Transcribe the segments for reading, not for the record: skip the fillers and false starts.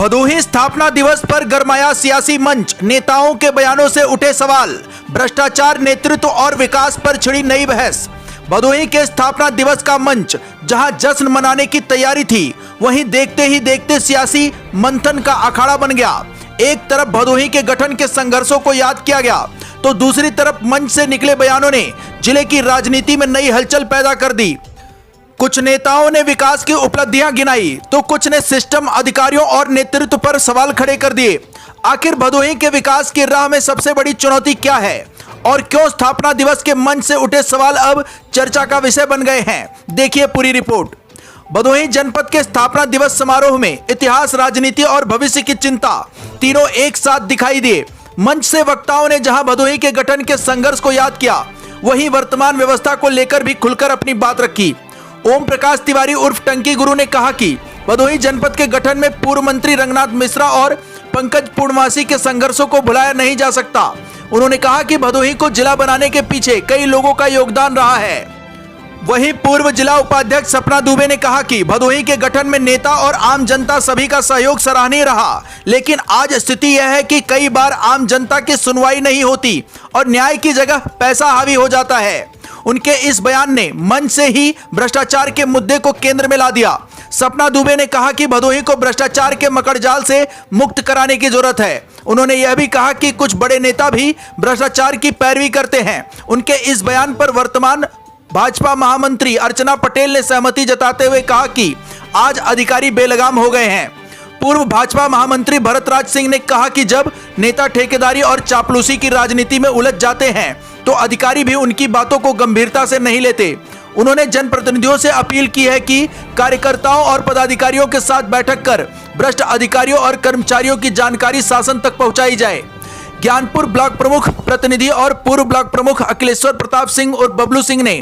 भदोही स्थापना दिवस पर गरमाया सियासी मंच, नेताओं के बयानों से उठे सवाल, भ्रष्टाचार, नेतृत्व और विकास पर छिड़ी नई बहस। भदोही के स्थापना दिवस का मंच जहां जश्न मनाने की तैयारी थी, वहीं देखते ही देखते सियासी मंथन का अखाड़ा बन गया। एक तरफ भदोही के गठन के संघर्षों को याद किया गया, तो दूसरी तरफ मंच से निकले बयानों ने जिले की राजनीति में नई हलचल पैदा कर दी। कुछ नेताओं ने विकास की उपलब्धियां गिनाई, तो कुछ ने सिस्टम, अधिकारियों और नेतृत्व पर सवाल खड़े कर दिए। आखिर भदोही के विकास की राह में सबसे बड़ी चुनौती क्या है और क्यों स्थापना दिवस के मंच से उठे सवाल अब चर्चा का विषय बन गए हैं? देखिए पूरी रिपोर्ट। भदोही जनपद के स्थापना दिवस समारोह में इतिहास, राजनीति और भविष्य की चिंता तीनों एक साथ दिखाई दिए। मंच से वक्ताओं ने जहां भदोही के गठन के संघर्ष को याद किया, वहीं वर्तमान व्यवस्था को लेकर भी खुलकर अपनी बात रखी। ओम प्रकाश तिवारी उर्फ टंकी गुरु ने कहा कि भदोही जनपद के गठन में पूर्व मंत्री रंगनाथ मिश्रा और पंकज पूर्णमासी के संघर्षों को भुलाया नहीं जा सकता। उन्होंने कहा कि भदोही को जिला बनाने के पीछे कई लोगों का योगदान रहा है। वहीं पूर्व जिला उपाध्यक्ष सपना दुबे ने कहा कि भदोही के गठन में नेता और आम जनता सभी का सहयोग सराहनीय रहा, लेकिन आज स्थिति यह है कि कई बार आम जनता की सुनवाई नहीं होती और न्याय की जगह पैसा हावी हो जाता है। उनके इस बयान ने मंच से ही भ्रष्टाचार के मुद्दे को केंद्र में ला दिया। सपना दुबे ने कहा कि भदोही को भ्रष्टाचार के मकड़जाल से मुक्त कराने की जरूरत है। उन्होंने यह भी कहा कि कुछ बड़े नेता भी भ्रष्टाचार की पैरवी करते हैं। उनके इस बयान पर वर्तमान भाजपा महामंत्री अर्चना पटेल ने सहमति जताते हुए कहा कि आज अधिकारी बेलगाम हो गए हैं। पूर्व भाजपा महामंत्री भरतराज सिंह ने कहा कि जब नेता ठेकेदारी और चापलूसी की राजनीति में उलझ जाते हैं, तो अधिकारी भी उनकी बातों को गंभीरता से नहीं लेते। उन्होंने जनप्रतिनिधियों से अपील की है कि कार्यकर्ताओं और पदाधिकारियों के साथ बैठक कर भ्रष्ट अधिकारियों और कर्मचारियों की जानकारी शासन तक पहुंचाई जाए। ज्ञानपुर ब्लॉक प्रमुख प्रतिनिधि और पूर्व ब्लॉक प्रमुख अखिलेश्वर प्रताप सिंह और बबलू सिंह ने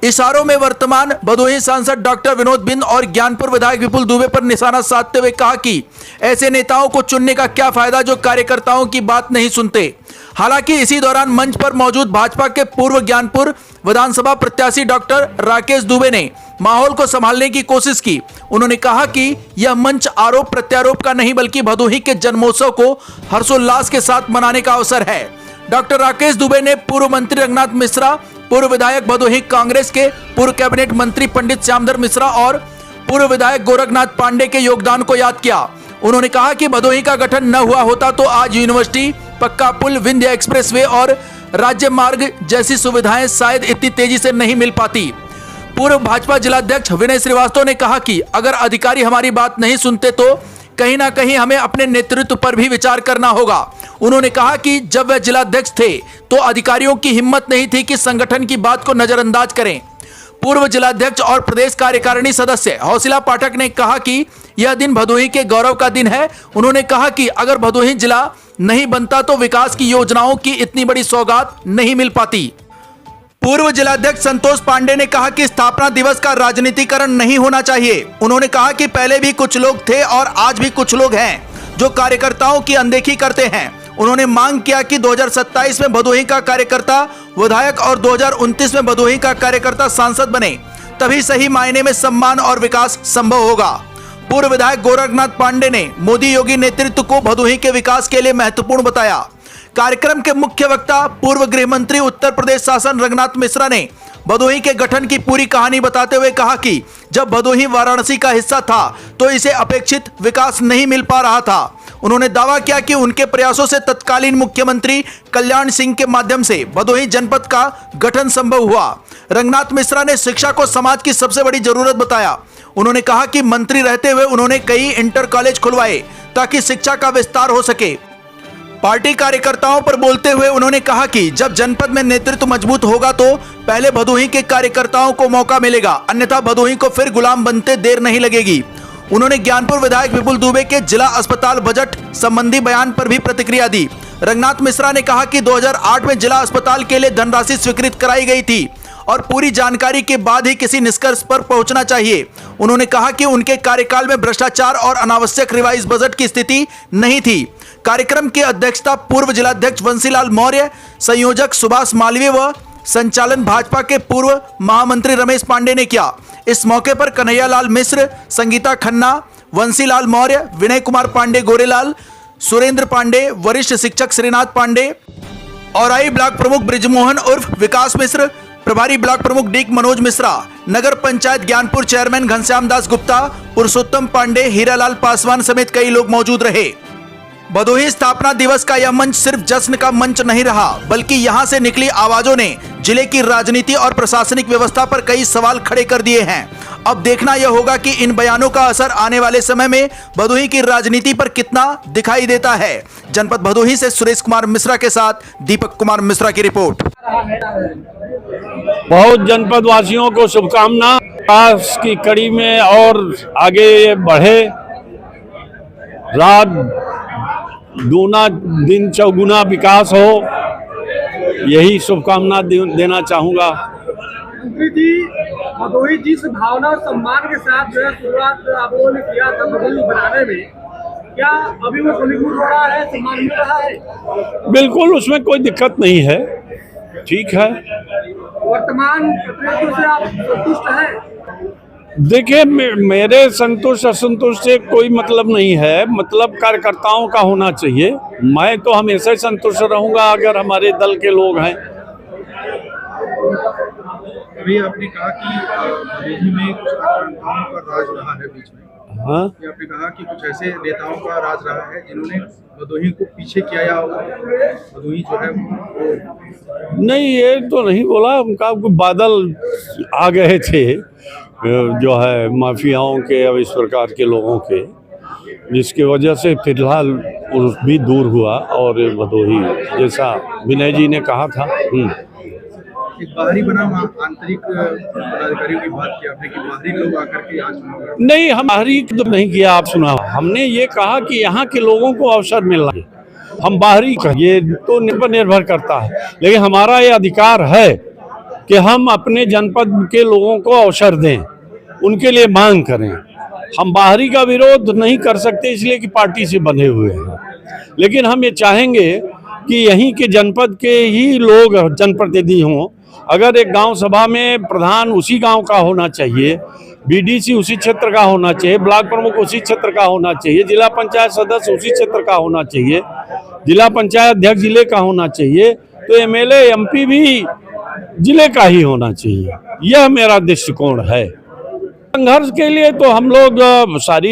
इशारों में वर्तमान भदोही सांसद डॉक्टर विनोद बिंद और ज्ञानपुर विधायक विपुल दुबे पर निशाना साधते हुए कहा कि ऐसे नेताओं को चुनने का क्या फायदा जो कार्यकर्ताओं की बात नहीं सुनते। हालांकि इसी दौरान मंच पर मौजूद भाजपा के पूर्व ज्ञानपुर विधानसभा प्रत्याशी डॉक्टर राकेश दुबे ने माहौल को संभालने की कोशिश की। उन्होंने कहा कि यह मंच आरोप प्रत्यारोप का नहीं, बल्कि भदोही के जन्मोत्सव को हर्षोल्लास के साथ मनाने का अवसर है। डॉक्टर राकेश दुबे ने पूर्व मंत्री रंगनाथ मिश्रा, पूर्व विधायक भदोही कांग्रेस के पूर्व कैबिनेट मंत्री पंडित श्यामधर मिश्रा और पूर्व विधायक गोरखनाथ पांडे के योगदान को याद किया। उन्होंने कहा कि भदोही का गठन न हुआ होता तो आज यूनिवर्सिटी, पक्का पुल, विंध्य एक्सप्रेसवे और राज्य मार्ग जैसी सुविधाएं शायद इतनी तेजी से नहीं मिल पाती। पूर्व भाजपा जिलाध्यक्ष विनय श्रीवास्तव ने कहा कि अगर अधिकारी हमारी बात नहीं सुनते तो कहीं ना कहीं हमें अपने नेतृत्व पर भी विचार करना होगा। उन्होंने कहा कि जब वह जिलाध्यक्ष थे तो अधिकारियों की हिम्मत नहीं थी कि संगठन की बात को नजरअंदाज करें। पूर्व जिलाध्यक्ष और प्रदेश कार्यकारिणी सदस्य हौसिला पाठक ने कहा कि यह दिन भदोही के गौरव का दिन है। उन्होंने कहा कि अगर भदोही जिला नहीं बनता तो विकास की योजनाओं की इतनी बड़ी सौगात नहीं मिल पाती। पूर्व जिलाध्यक्ष संतोष पांडे ने कहा कि स्थापना दिवस का राजनीतिकरण नहीं होना चाहिए। उन्होंने कहा कि पहले भी कुछ लोग थे और आज भी कुछ लोग हैं जो कार्यकर्ताओं की अनदेखी करते हैं। उन्होंने मांग किया कि 2027 में भदोही का कार्यकर्ता विधायक और 2029 में भदोही का कार्यकर्ता सांसद बने, तभी सही मायने में सम्मान और विकास संभव होगा। पूर्व विधायक गोरखनाथ पांडे ने मोदी योगी नेतृत्व को भदोही के विकास के लिए महत्वपूर्ण बताया। कार्यक्रम के मुख्य वक्ता पूर्व गृह मंत्री उत्तर प्रदेश शासन रंगनाथ मिश्रा ने भदोही के गठन की पूरी कहानी बताते हुए कहा कि जब भदोही वाराणसी का हिस्सा था तो इसे अपेक्षित विकास नहीं मिल पा रहा था। उन्होंने दावा किया कि उनके प्रयासों से तत्कालीन मुख्यमंत्री कल्याण सिंह के माध्यम से भदोही जनपद का गठन संभव हुआ। रंगनाथ मिश्रा ने शिक्षा को समाज की सबसे बड़ी जरूरत बताया। उन्होंने कहा कि मंत्री रहते हुए उन्होंने कई इंटर कॉलेज खुलवाए ताकि शिक्षा का विस्तार हो सके। पार्टी कार्यकर्ताओं पर बोलते हुए उन्होंने कहा कि जब जनपद में नेतृत्व मजबूत होगा तो पहले भदोही के कार्यकर्ताओं को मौका मिलेगा, अन्यथा भदोही को फिर गुलाम बनते देर नहीं लगेगी। उन्होंने ज्ञानपुर विधायक विपुल दुबे के जिला अस्पताल बजट संबंधी बयान पर भी प्रतिक्रिया दी। रंगनाथ मिश्रा ने कहा कि 2008 में जिला अस्पताल के लिए धनराशि स्वीकृत कराई गई थी और पूरी जानकारी के बाद ही किसी निष्कर्ष पर पहुंचना चाहिए। उन्होंने कहा कि उनके कार्यकाल में भ्रष्टाचार और अनावश्यक रिवाइज बजट की स्थिति नहीं थी। कार्यक्रम की अध्यक्षता पूर्व जिलाध्यक्ष वंशीलाल मौर्य, संयोजक सुभाष मालवीय व संचालन भाजपा के पूर्व महामंत्री रमेश पांडे ने किया। इस मौके पर कन्हैयालाल मिश्र, संगीता खन्ना, वंशीलाल मौर्य, विनय कुमार पांडे गोरेलाल, सुरेंद्र पांडे, वरिष्ठ शिक्षक श्रीनाथ पांडे, औराई ब्लॉक प्रमुख ब्रिजमोहन उर्फ विकास मिश्र, प्रभारी ब्लॉक प्रमुख डीक मनोज मिश्रा, नगर पंचायत ज्ञानपुर चेयरमैन घनश्याम दास गुप्ता, पुरुषोत्तम पांडे, हीरालाल पासवान समेत कई लोग मौजूद रहे। भदोही स्थापना दिवस का यह मंच सिर्फ जश्न का मंच नहीं रहा, बल्कि यहां से निकली आवाजों ने जिले की राजनीति और प्रशासनिक व्यवस्था पर कई सवाल खड़े कर दिए हैं। अब देखना यह होगा कि इन बयानों का असर आने वाले समय में भदोही की राजनीति पर कितना दिखाई देता है। जनपद भदोही से सुरेश कुमार मिश्रा के साथ दीपक कुमार मिश्रा की रिपोर्ट। बहुत जनपद वासियों को शुभकामना, विकास की कड़ी में और आगे बढ़े, रात दूना दिन चौगुना विकास हो, यही शुभकामना देना चाहूंगा। मंत्री जी, भदोही जिस भावना और सम्मान के साथ जो है शुरुआत आप लोगों ने किया था भदोही बनाने में, क्या अभी वो फलीभूत हो रहा है, सम्मान मिल रहा है? बिल्कुल, उसमें कोई दिक्कत नहीं है, ठीक है। वर्तमान प्रतिनिधित्व से आप संतुष्ट हैं? देखिए, मेरे संतुष्ट असंतुष्ट से कोई मतलब नहीं है, मतलब कार्यकर्ताओं का होना चाहिए। मैं तो हमेशा ही संतुष्ट रहूंगा अगर हमारे दल के लोग हैं। अभी आपने कहा कि भदोही में कुछ नेताओं का राज रहा है बीच में। हाँ, आपने कहा कि कुछ ऐसे नेताओं का राज रहा है जिन्होंने भदोही को पीछे किया या भदोही जो है नहीं, ये तो नहीं बोला। उनका बादल आ गए थे जो है माफियाओं के और इस प्रकार के लोगों के, जिसकी वजह से फिलहाल भी दूर हुआ। और भदोही जैसा विनय जी ने कहा था, एक बाहरी बना आंतरिक पदाधिकारियों की बात की आपने कि बाहरी लोग आकर के आज नहीं, हम बाहरी तो नहीं किया। आप सुना, हमने ये कहा कि यहाँ के लोगों को अवसर मिल रहा है। हम बाहरी ये तो निर्भर करता है, लेकिन हमारा ये अधिकार है कि हम अपने जनपद के लोगों को अवसर दें, उनके लिए मांग करें। हम बाहरी का विरोध नहीं कर सकते, इसलिए कि पार्टी से बंधे हुए हैं, लेकिन हम ये चाहेंगे कि यहीं के जनपद के ही लोग जनप्रतिनिधि हों। अगर एक गांव सभा में प्रधान उसी गांव का होना चाहिए, बीडीसी उसी क्षेत्र का होना चाहिए, ब्लॉक प्रमुख उसी क्षेत्र का होना चाहिए, जिला पंचायत सदस्य उसी क्षेत्र का होना चाहिए, जिला पंचायत अध्यक्ष जिले का होना चाहिए, तो एमएलए एमपी भी जिले का ही होना चाहिए। यह मेरा दृष्टिकोण है। संघर्ष के लिए तो हम लोग सारी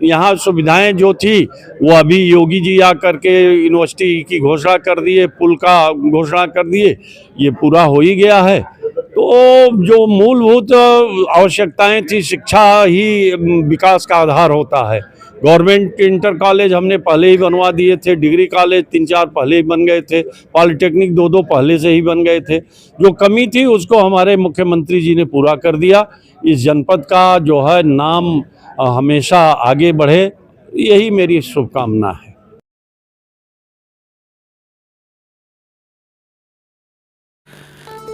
यहाँ सुविधाएं जो थी वो अभी योगी जी आकर के यूनिवर्सिटी की घोषणा कर दिए, पुल का घोषणा कर दिए, ये पूरा हो ही गया है। तो जो मूलभूत आवश्यकताएं थी, शिक्षा ही विकास का आधार होता है। गवर्नमेंट इंटर कॉलेज हमने पहले ही बनवा दिए थे, डिग्री कॉलेज 3-4 पहले ही बन गए थे, पॉलिटेक्निक 2-2 पहले से ही बन गए थे। जो कमी थी उसको हमारे मुख्यमंत्री जी ने पूरा कर दिया। इस जनपद का जो है नाम हमेशा आगे बढ़े, यही मेरी शुभकामना है।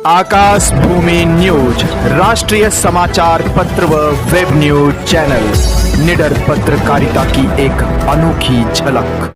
आकाश भूमि न्यूज, राष्ट्रीय समाचार पत्र व वेब न्यूज चैनल, निडर पत्रकारिता की एक अनोखी झलक।